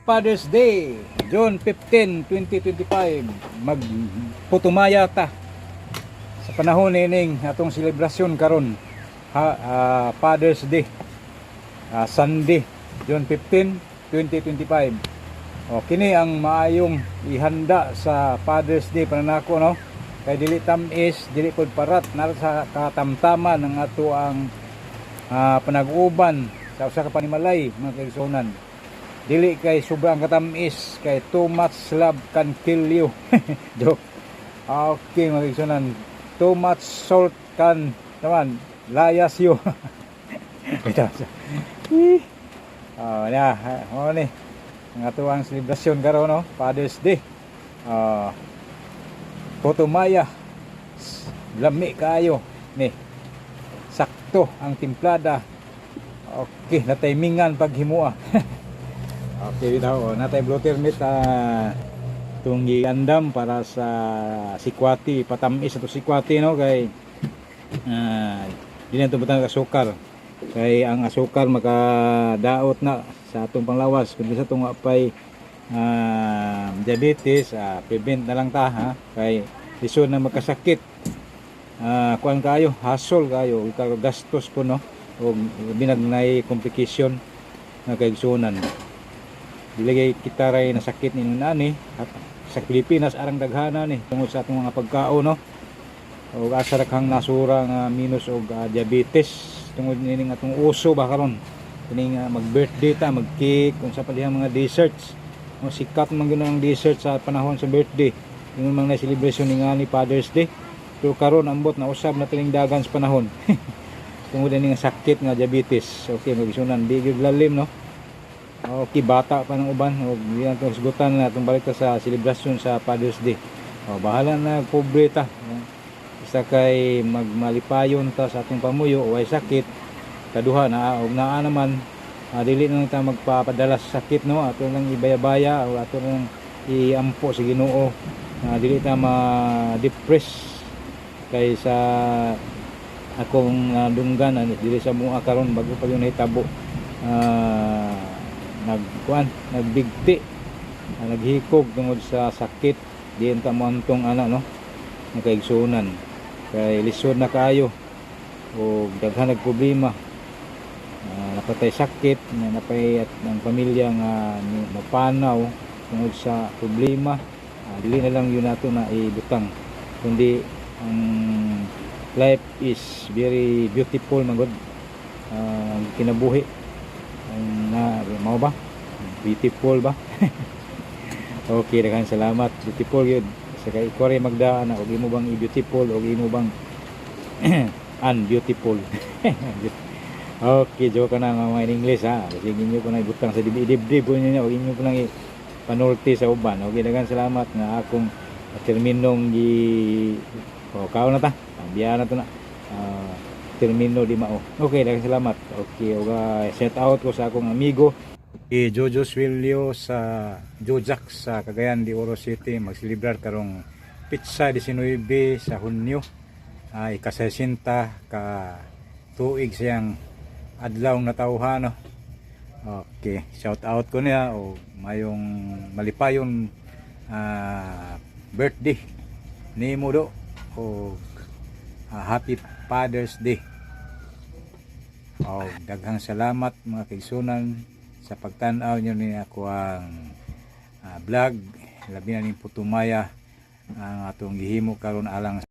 Father's Day, June 15, 2025. Magputumaya ta sa panahon nining atong selebrasyon karon. Father's Day, Sunday, June 15, 2025. O kini ang maayong ihanda sa Father's Day para nako, no? Kay dili tamis, dili pod parat na sa katamtaman ng ato ang panag-uban sa usa ka panimalay, mga kaigsunan. Dili kay sobrang katamis, kay too much love can kill you. Joke. Okay, mga kaigsunan, too much salt can naman layas you. Ito. Ni ang ato ang selebrasyon karon, no? Father's Day. Putumaya, lami kayo ni sakto ang timplada. Okay, na timingan paghimua. Okay, bitaw, natay blotter meat itong giandam para sa sikwati, patamis ito sikwati, no? Kay di na ito butang asukar, kay ang asukar makadaot na sa atong panglawas kundi sa itong apay diabetes. Prevent na lang ta, ha? Kay lisod na magkasakit, kuan kayo, hassle kayo, gastos po, no? O binagnay complication na kaigsunan. Dilagay kita ray nasakit ni nani at sa Pilipinas arang daghana ni tungod sa atong mga pagkaon, no? O asa ra kang nasura nga minus og diabetes tungod nining atong uso ba karon kining mag-birthday ta, mag-cake, kung sa palihang mga desserts. No, sikat man gyud ang dessert sa panahon sa birthday. Yung mga celebration ni nga ni Father's Day. Pero karon ambot na usab na tining dagan sa panahon. Tungod ni nga sakit nga diabetes. Okay, magisunan di gyud lalim, no? Okay, bata pa ng uban. O diyan itong sigutan na itong balik sa celebration sa Father's Day. O, bahala na pobre ta. Isa kay magmalipayon ta sa atong pamuyo o ay sakit. Kaduha na og naa naman dili na ta magpapadala sa sakit, no? Ato lang ibaya-baya o ato lang iampo sa Ginoo. Dili ta ma-depress kay sa akong dunggan dili sa mua karon bago pa yung nahitabo. Nagbigti, naghikog tungod sa sakit, diin ta moantong no, nakaigsunan kay lisod na kayo o daghan nag problema, napatay sakit, napay at ng pamilya nga mapanaw tungod sa problema. Dili na lang yun nato na ibutang, kundi ang life is very beautiful, magod kinabuhi na mao ba beautiful ba. Okay, daghang salamat, beautiful yun sa kay Kore magdaan og imo bang i-beautiful og imo bang unbeautiful. Okay, joke na nga mga in English, ha. Kasi inyo ko na ibutang sa dibdib po ninyo og inyo po nang panulti sa uban. Okay, daghang salamat nga akong terminong kaon na ta, biya na to na termino di mao. Okay, daghang salamat. Okay, shout out ko sa akong amigo Jojo Swilio sa Jojak sa Cagayan de Oro City. Magselebrar karong pizza 19 sa Hunyo, ika-60 ka tuig siyang adlaw na tawhan, no? Okay, shout out ko niya o mayong malipayon birthday ni Mudo o happy Father's Day. Daghang salamat mga kaigsunan sa pagtan-aw nyo ni ako ang vlog, labi na ning putumaya ang atong gihimo karon alang